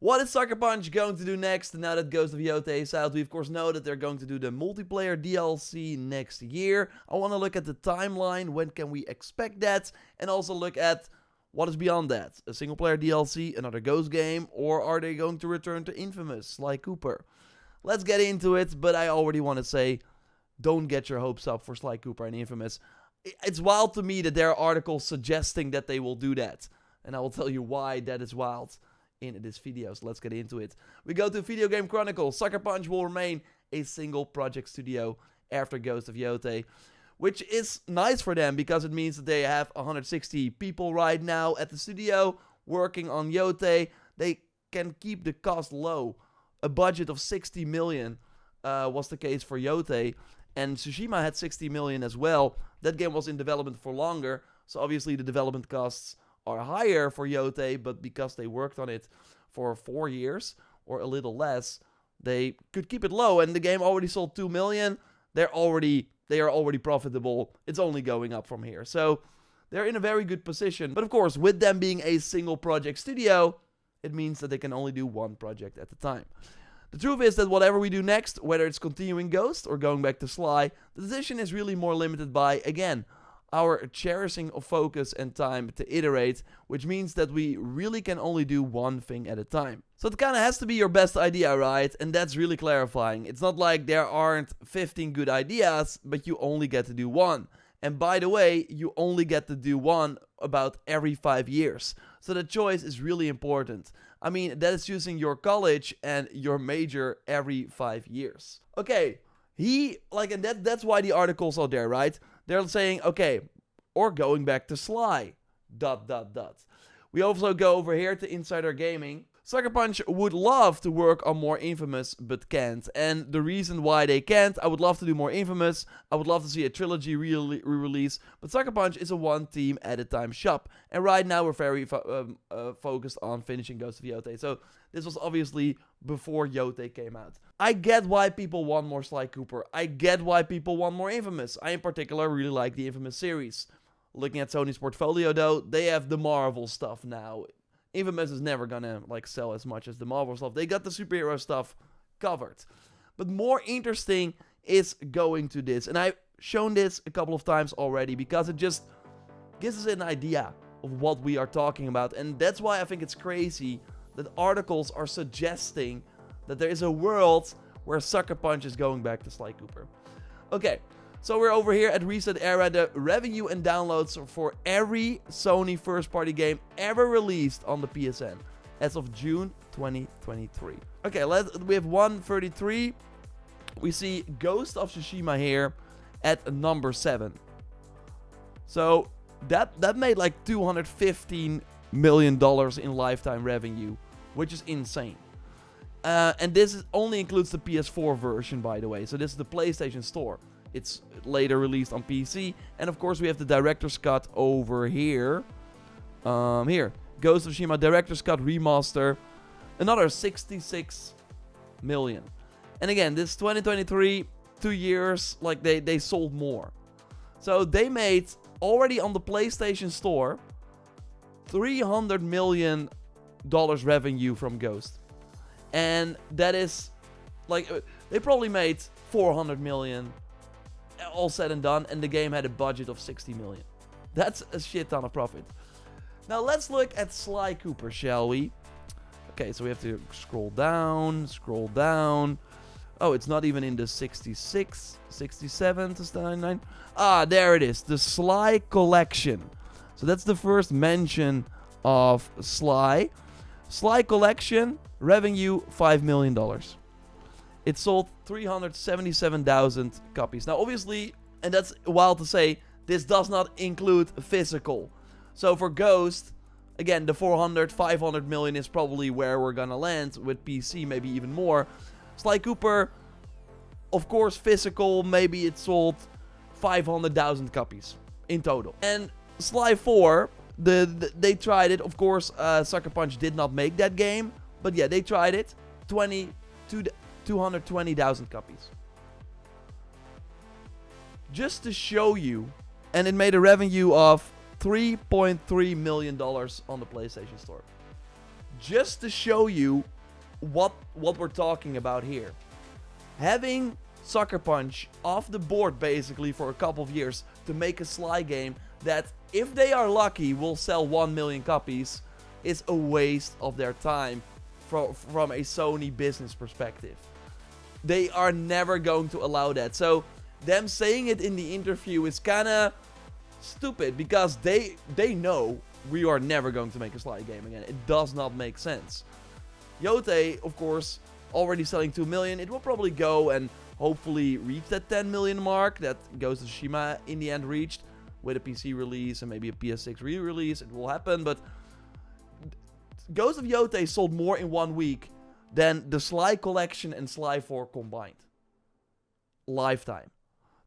What is Sucker Punch going to do next now that Ghost of Yotei is out? We of course know that they're going to do the multiplayer DLC next year. I want to look at the timeline, when can we expect that, and also look at what is beyond that. A single player DLC, another Ghost game, or are they going to return to inFamous, Sly Cooper? Let's get into it, but I already want to say, don't get your hopes up for Sly Cooper and inFamous. It's wild to me that there are articles suggesting that they will do that, and I will tell you why that is wild in this video, so let's get into it. We go to Video Game Chronicles. Sucker Punch will remain a single project studio after Ghost of Yotei, which is nice for them because it means that they have 160 people right now at the studio working on Yotei. They can keep the cost low. A budget of 60 million was the case for Yotei, and Tsushima had 60 million as well. That game was in development for longer, so obviously the development costs are higher for Yotei, but because they worked on it for 4 years or a little less, they could keep it low, and the game already sold 2 million. They are already profitable. It's only going up from here. So they're in a very good position. But of course, with them being a single project studio, it means that they can only do one project at a time. The truth is that whatever we do next, whether it's continuing Ghost or going back to Sly, the decision is really more limited by, again, our cherishing of focus and time to iterate, which means that we really can only do one thing at a time. So it kind of has to be your best idea, right? And that's really clarifying. It's not like there aren't 15 good ideas, but you only get to do one. And by the way, you only get to do one about every 5 years. So the choice is really important. I mean, that is choosing your college and your major every 5 years. Okay, and that's why the articles are there, right? They're saying, okay, or going back to Sly, ... We also go over here to Insider Gaming. Sucker Punch would love to work on more inFamous, but can't. And the reason why they can't, I would love to do more inFamous. I would love to see a trilogy re-release. But Sucker Punch is a one team at a time shop. And right now we're very focused on finishing Ghost of Yotei. So this was obviously before Yotei came out. I get why people want more Sly Cooper. I get why people want more inFamous. I in particular really like the inFamous series. Looking at Sony's portfolio though, they have the Marvel stuff now. inFamous is never gonna sell as much as the Marvel stuff. They got the superhero stuff covered. But more interesting is going to this. And I've shown this a couple of times already because it just gives us an idea of what we are talking about. And that's why I think it's crazy that articles are suggesting that there is a world where Sucker Punch is going back to Sly Cooper. Okay. So we're over here at Reset Era, the revenue and downloads for every Sony first-party game ever released on the PSN as of June 2023. Okay, we have 133. We see Ghost of Tsushima here at number 7. So that made like $215 million in lifetime revenue, which is insane. And this only includes the PS4 version, by the way. So this is the PlayStation Store. It's later released on PC. And of course we have the Director's Cut over here. Here. Ghost of Tsushima Director's Cut Remaster. Another 66 million. And again, this 2023, 2 years, like they sold more. So they made, already on the PlayStation Store, $300 million revenue from Ghost. And that is, like, they probably made 400 million all said and done, and the game had a budget of 60 million. That's a shit ton of profit. Now let's look at Sly Cooper, shall we? Okay, so we have to scroll down. Oh, it's not even in the 66, 67 to 99. Ah, there it is. The Sly Collection. So that's the first mention of Sly. Sly Collection, revenue $5 million. It sold 377,000 copies. Now, obviously, and that's wild to say, this does not include physical. So for Ghost, again, the 400, 500 million is probably where we're gonna land. With PC, maybe even more. Sly Cooper, of course, physical, maybe it sold 500,000 copies in total. And Sly 4, they tried it. Of course, Sucker Punch did not make that game. But yeah, they tried it. 220,000 copies. Just to show you, and it made a revenue of $3.3 million on the PlayStation Store. just to show you what we're talking about here. Having Sucker Punch off the board basically for a couple of years to make a Sly game that, if they are lucky, will sell 1 million copies is a waste of their time from a Sony business perspective. They are never going to allow that. So them saying it in the interview is kind of stupid, because they know we are never going to make a Sly game again. It does not make sense. Yotei, of course, already selling 2 million. It will probably go and hopefully reach that 10 million mark that Ghost of Tsushima in the end reached with a PC release and maybe a PS6 re-release. It will happen, but Ghost of Yotei sold more in 1 week than the Sly Collection and Sly 4 combined. Lifetime.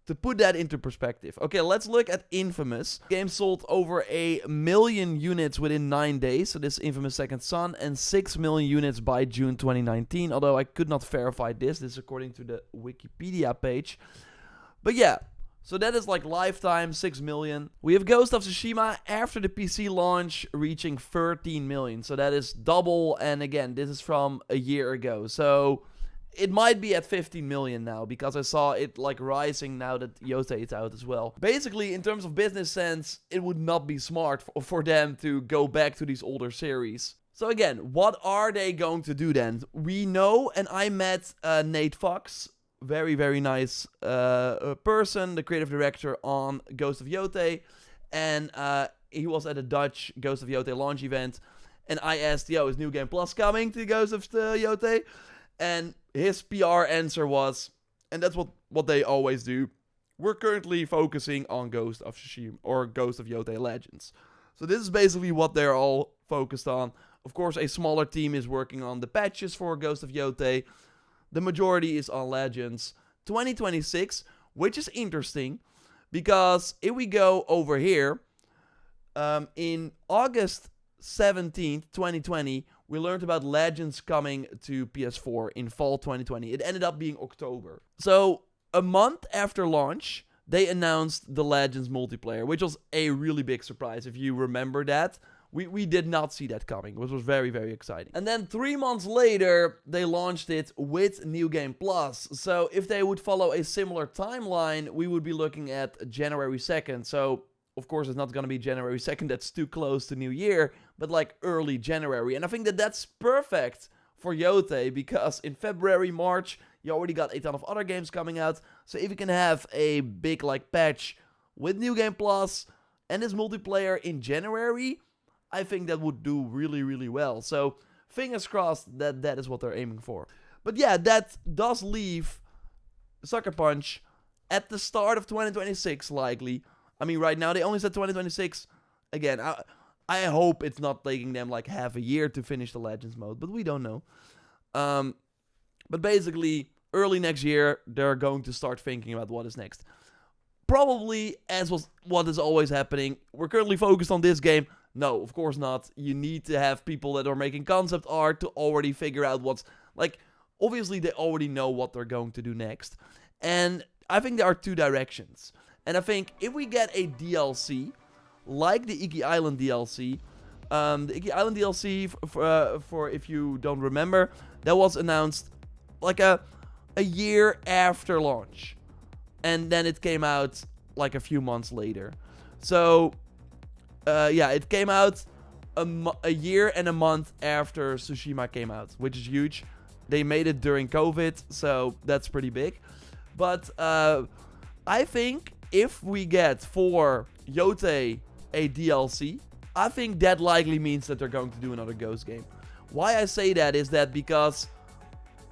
To put that into perspective. Okay, let's look at inFamous. The game sold over 1 million units within 9 days. So this is inFamous Second Son. And 6 million units by June 2019. Although I could not verify this. This is according to the Wikipedia page. But yeah. So that is like lifetime, 6 million. We have Ghost of Tsushima after the PC launch reaching 13 million. So that is double. And again, this is from a year ago. So it might be at 15 million now, because I saw it like rising now that Yotei is out as well. Basically, in terms of business sense, it would not be smart for them to go back to these older series. So again, what are they going to do then? We know, and I met Nate Fox, very, very nice person, the creative director on Ghost of Yotei. And he was at a Dutch Ghost of Yotei launch event. And I asked, yo, is New Game Plus coming to Ghost of Yotei? And his PR answer was, and that's what they always do, we're currently focusing on Ghost of Tsushima or Ghost of Yotei Legends. So this is basically what they're all focused on. Of course, a smaller team is working on the patches for Ghost of Yotei. The majority is on Legends. 2026, which is interesting, because if we go over here, in August 17th, 2020, we learned about Legends coming to PS4 in fall 2020. It ended up being October. So a month after launch, they announced the Legends multiplayer, which was a really big surprise. If you remember that, we did not see that coming, which was very, very exciting. And then 3 months later, they launched it with New Game Plus. So if they would follow a similar timeline, we would be looking at January 2nd. So of course, it's not going to be January 2nd. That's too close to New Year, but like early January. And I think that that's perfect for Yotei, because in February, March, you already got a ton of other games coming out. So if you can have a big like patch with New Game Plus and this multiplayer in January, I think that would do really, really well. So fingers crossed that that is what they're aiming for. But yeah, that does leave Sucker Punch at the start of 2026 likely. I mean, right now they only said 2026. Again, I hope it's not taking them like half a year to finish the Legends mode, but we don't know. But basically, early next year, they're going to start thinking about what is next. Probably, as was what is always happening, we're currently focused on this game. No, of course not. You need to have people that are making concept art to already figure out what's... Like, obviously, they already know what they're going to do next. And I think there are 2 directions. And I think if we get a DLC, like the Iki Island DLC, the Iki Island DLC, for if you don't remember, that was announced like a year after launch. And then it came out like a few months later. So, yeah, it came out a year and a month after Tsushima came out, which is huge. They made it during COVID, so that's pretty big. But I think if we get for Yotei a DLC, I think that likely means that they're going to do another Ghost game. Why I say that is that because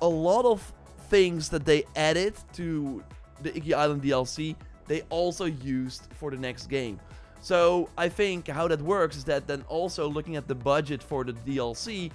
a lot of things that they added to the Iki Island DLC, they also used for the next game. So I think how that works is that then also looking at the budget for the DLC,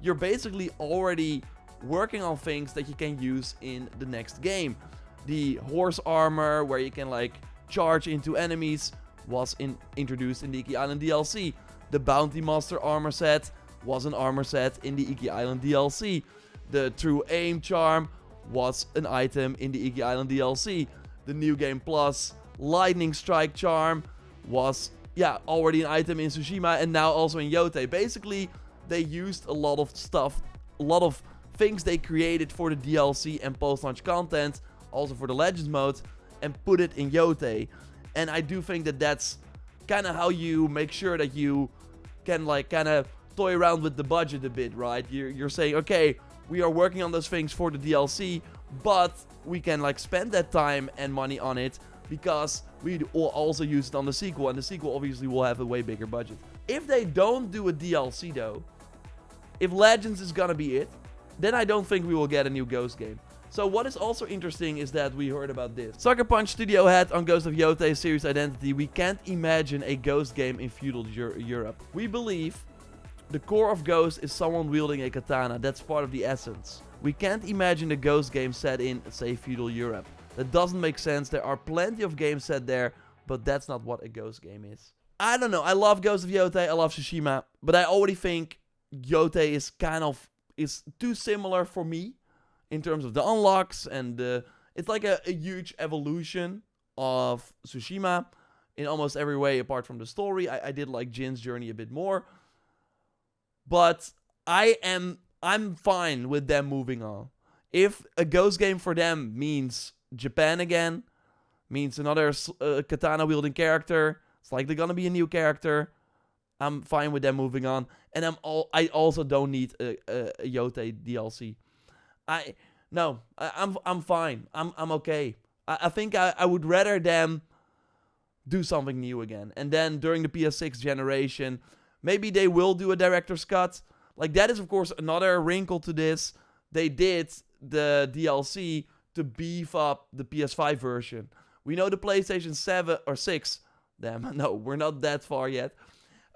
you're basically already working on things that you can use in the next game. The horse armor, where you can like charge into enemies, was introduced in the Iki Island DLC. The Bounty Master armor set was an armor set in the Iki Island DLC. The True Aim charm was an item in the Iki Island DLC. The New Game Plus Lightning Strike charm was, yeah, already an item in Tsushima and now also in Yotei. Basically, they used a lot of stuff, a lot of things they created for the DLC and post-launch content, also for the Legends mode, and put it in Yotei. And I do think that that's kind of how you make sure that you can like kind of toy around with the budget a bit, right? You're saying, okay, we are working on those things for the DLC, but we can like spend that time and money on it because we will also use it on the sequel, and the sequel obviously will have a way bigger budget. If they don't do a DLC though, if Legends is gonna be it, then I don't think we will get a new Ghost game. So what is also interesting is that we heard about this. Sucker Punch Studio had on Ghost of Yotei series identity, we can't imagine a Ghost game in feudal Europe. We believe the core of Ghost is someone wielding a katana. That's part of the essence. We can't imagine a Ghost game set in, say, feudal Europe. That doesn't make sense. There are plenty of games set there, but that's not what a Ghost game is. I don't know. I love Ghost of Yotei. I love Tsushima, but I already think Yotei is too similar for me in terms of the unlocks, and it's like a huge evolution of Tsushima in almost every way apart from the story. I did like Jin's journey a bit more, but I'm fine with them moving on. If a Ghost game for them means Japan again, means another katana wielding character, it's likely gonna be a new character, I'm fine with them moving on. And I also don't need a Yotei DLC. I'm fine. I'm okay. I think I would rather them do something new again. And then during the PS6 generation, maybe they will do a director's cut. Like, that is of course another wrinkle to this. They did the DLC to beef up the PS5 version. We know the PlayStation 7 or 6. Damn, no, we're not that far yet.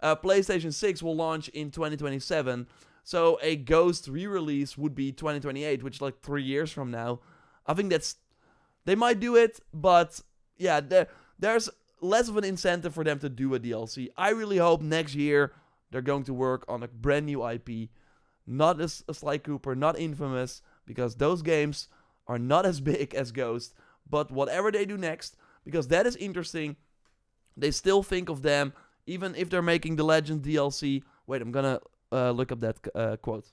PlayStation 6 will launch in 2027. So a Ghost re-release would be 2028, which is like 3 years from now. I think they might do it, but yeah, there's less of an incentive for them to do a DLC. I really hope next year they're going to work on a brand new IP. Not a Sly Cooper, not inFamous, because those games are not as big as Ghost. But whatever they do next, because that is interesting, they still think of them, even if they're making the Legend DLC. Wait, I'm gonna look up that quote.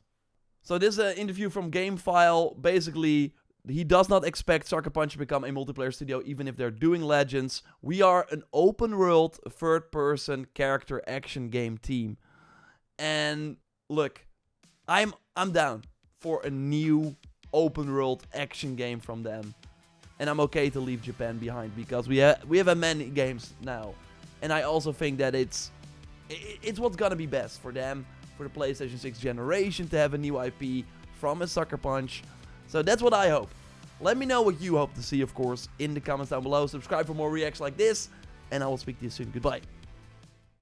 So this is an interview from GameFile. Basically, he does not expect Sucker Punch to become a multiplayer studio, even if they're doing Legends. We are an open world, third-person character action game team. And look, I'm down for a new open world action game from them. And I'm okay to leave Japan behind, because we have many games now. And I also think that it's what's gonna be best for them, for the PlayStation 6 generation, to have a new IP from a Sucker Punch. So that's what I hope. Let me know what you hope to see, of course, in the comments down below. Subscribe for more reacts like this, and I will speak to you soon. Goodbye.